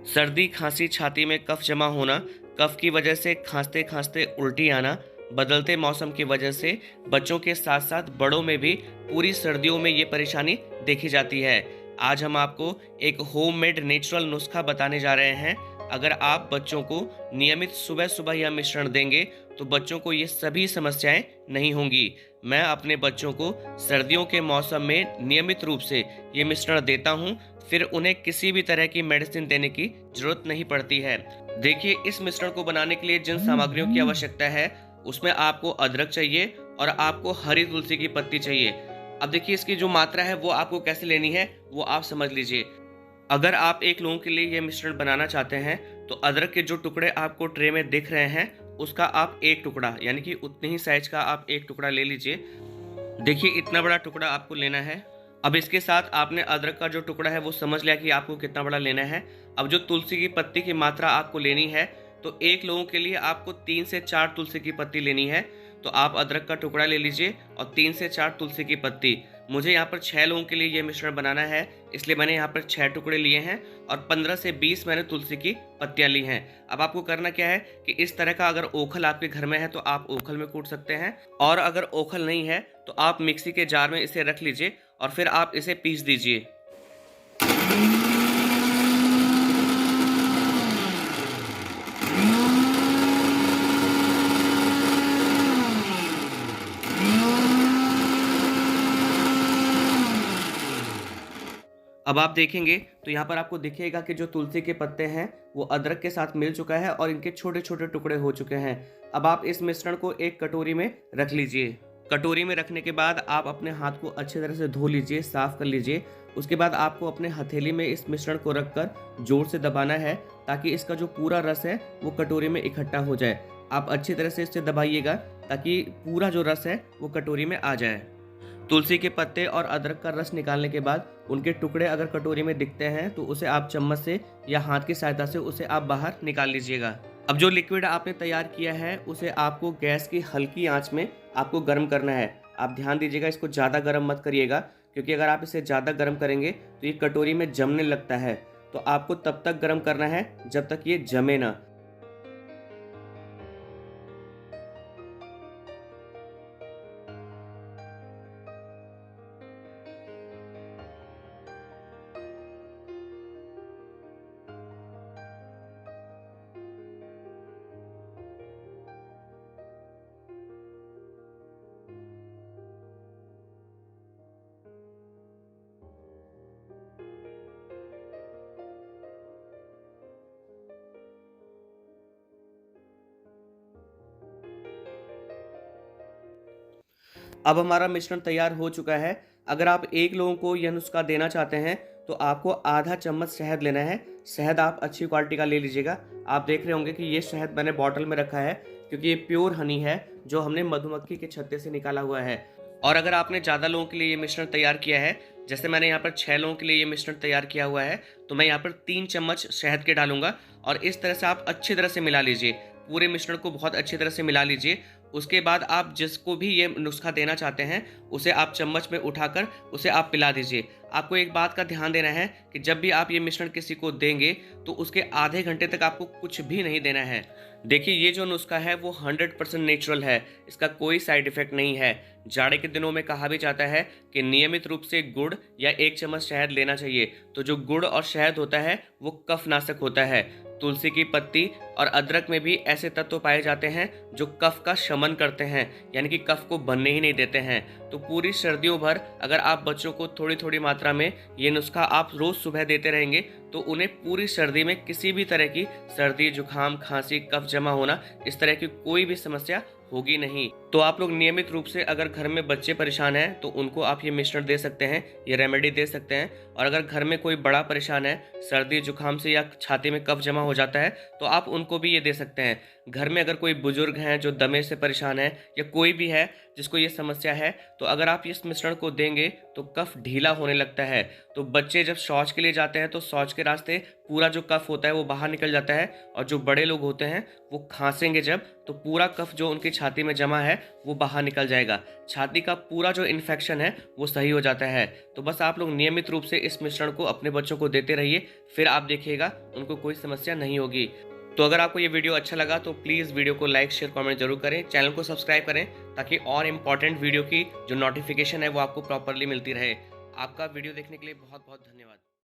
सर्दी, खांसी, छाती में कफ जमा होना, कफ की वजह से खांसते खांसते उल्टी आना, बदलते मौसम की वजह से बच्चों के साथ साथ बड़ों में भी पूरी सर्दियों में ये परेशानी देखी जाती है। आज हम आपको एक होममेड नेचुरल नुस्खा बताने जा रहे हैं। अगर आप बच्चों को नियमित सुबह सुबह यह मिश्रण देंगे तो बच्चों को ये सभी समस्याएं नहीं होंगी। मैं अपने बच्चों को सर्दियों के मौसम में नियमित रूप से ये मिश्रण देता हूँ, फिर उन्हें किसी भी तरह की मेडिसिन देने की जरूरत नहीं पड़ती है। देखिए, इस मिश्रण को बनाने के लिए जिन सामग्रियों की आवश्यकता है उसमें आपको अदरक चाहिए और आपको हरी तुलसी की पत्ती चाहिए। अब देखिए, इसकी जो मात्रा है वो आपको कैसे लेनी है वो आप समझ लीजिए। अगर आप एक लोगों के लिए यह मिश्रण बनाना चाहते हैं तो अदरक के जो टुकड़े आपको ट्रे में दिख रहे हैं उसका आप एक टुकड़ा, यानी कि उतने ही साइज का आप एक टुकड़ा ले लीजिए। देखिए, इतना बड़ा टुकड़ा आपको लेना है। अब इसके साथ आपने अदरक का जो टुकड़ा है वो समझ लिया कि आपको कितना बड़ा लेना है। अब जो तुलसी की पत्ती की मात्रा आपको लेनी है, तो एक लोगों के लिए आपको 3 से 4 तुलसी की पत्ती लेनी है। तो आप अदरक का टुकड़ा ले लीजिए और 3 से 4 तुलसी की पत्ती। मुझे यहाँ पर 6 लोगों के लिए ये मिश्रण बनाना है, इसलिए मैंने यहाँ पर 6 टुकड़े लिए हैं और 15 से 20 मैंने तुलसी की पत्तियाँ ली हैं। अब आपको करना क्या है कि इस तरह का अगर ओखल आपके घर में है तो आप ओखल में कूट सकते हैं, और अगर ओखल नहीं है तो आप मिक्सी के जार में इसे रख लीजिए और फिर आप इसे पीस दीजिए। अब आप देखेंगे तो यहाँ पर आपको दिखेगा कि जो तुलसी के पत्ते हैं वो अदरक के साथ मिल चुका है और इनके छोटे छोटे टुकड़े हो चुके हैं। अब आप इस मिश्रण को एक कटोरी में रख लीजिए। कटोरी में रखने के बाद आप अपने हाथ को अच्छी तरह से धो लीजिए, साफ कर लीजिए। उसके बाद आपको अपने हथेली में इस मिश्रण को रखकर जोर से दबाना है ताकि इसका जो पूरा रस है वो कटोरी में इकट्ठा हो जाए। आप अच्छी तरह से इसे दबाइएगा ताकि पूरा जो रस है वो कटोरी में आ जाए। तुलसी के पत्ते और अदरक का रस निकालने के बाद उनके टुकड़े अगर कटोरी में दिखते हैं तो उसे आप चम्मच से या हाथ की सहायता से उसे आप बाहर निकाल लीजिएगा। अब जो लिक्विड आपने तैयार किया है उसे आपको गैस की हल्की आंच में आपको गर्म करना है। आप ध्यान दीजिएगा, इसको ज़्यादा गर्म मत करिएगा, क्योंकि अगर आप इसे ज़्यादा गर्म करेंगे तो ये कटोरी में जमने लगता है। तो आपको तब तक गर्म करना है जब तक ये जमे ना। अब हमारा मिश्रण तैयार हो चुका है। अगर आप एक लोगों को यह नुस्खा देना चाहते हैं तो आपको आधा चम्मच शहद लेना है। शहद आप अच्छी क्वालिटी का ले लीजिएगा। आप देख रहे होंगे कि ये शहद मैंने बॉटल में रखा है, क्योंकि ये प्योर हनी है जो हमने मधुमक्खी के छत्ते से निकाला हुआ है। और अगर आपने ज़्यादा लोगों के लिए ये मिश्रण तैयार किया है, जैसे मैंने यहाँ पर 6 लोगों के लिए ये मिश्रण तैयार किया हुआ है, तो मैं यहाँ पर 3 चम्मच शहद के डालूंगा और इस तरह से आप अच्छी तरह से मिला लीजिए। पूरे मिश्रण को बहुत अच्छी तरह से मिला लीजिए। उसके बाद आप जिसको भी ये नुस्खा देना चाहते हैं उसे आप चम्मच में उठाकर उसे आप पिला दीजिए। आपको एक बात का ध्यान देना है कि जब भी आप ये मिश्रण किसी को देंगे तो उसके आधे घंटे तक आपको कुछ भी नहीं देना है। देखिए, ये जो नुस्खा है वो 100% नेचुरल है, इसका कोई साइड इफेक्ट नहीं है। जाड़े के दिनों में कहा भी जाता है कि नियमित रूप से गुड़ या 1 चम्मच शहद लेना चाहिए। तो जो गुड़ और शहद होता है वो कफनाशक होता है। तुलसी की पत्ती और अदरक में भी ऐसे तत्व पाए जाते हैं जो कफ का शमन करते हैं, यानी कि कफ को बनने ही नहीं देते हैं। तो पूरी सर्दियों भर अगर आप बच्चों को थोड़ी थोड़ी मात्रा में ये नुस्खा आप रोज सुबह देते रहेंगे तो उन्हें पूरी सर्दी में किसी भी तरह की सर्दी, जुकाम, खांसी, कफ जमा होना, इस तरह की कोई भी समस्या होगी नहीं। तो आप लोग नियमित रूप से अगर घर में बच्चे परेशान हैं तो उनको आप ये मिश्रण दे सकते हैं, ये रेमेडी दे सकते हैं। और अगर घर में कोई बड़ा परेशान है सर्दी जुकाम से या छाती में कफ जमा हो जाता है तो आप उनको भी ये दे सकते हैं। घर में अगर कोई बुजुर्ग हैं जो दमे से परेशान है या कोई भी है जिसको ये समस्या है, तो अगर आप इस मिश्रण को देंगे तो कफ ढीला होने लगता है। तो बच्चे जब शौच के लिए जाते हैं तो शौच के रास्ते पूरा जो कफ होता है वो बाहर निकल जाता है, और जो बड़े लोग होते हैं वो खांसेंगे जब, तो पूरा कफ जो उनकी छाती में जमा है वो बाहर निकल जाएगा। छाती का पूरा जो इन्फेक्शन है वो सही हो जाता है। तो बस आप लोग नियमित रूप से इस मिश्रण को अपने बच्चों को देते रहिए, फिर आप देखिएगा उनको कोई समस्या नहीं होगी। तो अगर आपको ये वीडियो अच्छा लगा तो प्लीज़ वीडियो को लाइक शेयर कमेंट जरूर करें, चैनल को सब्सक्राइब करें ताकि और इम्पॉर्टेंट वीडियो की जो नोटिफिकेशन है वो आपको प्रॉपरली मिलती रहे। आपका वीडियो देखने के लिए बहुत बहुत धन्यवाद।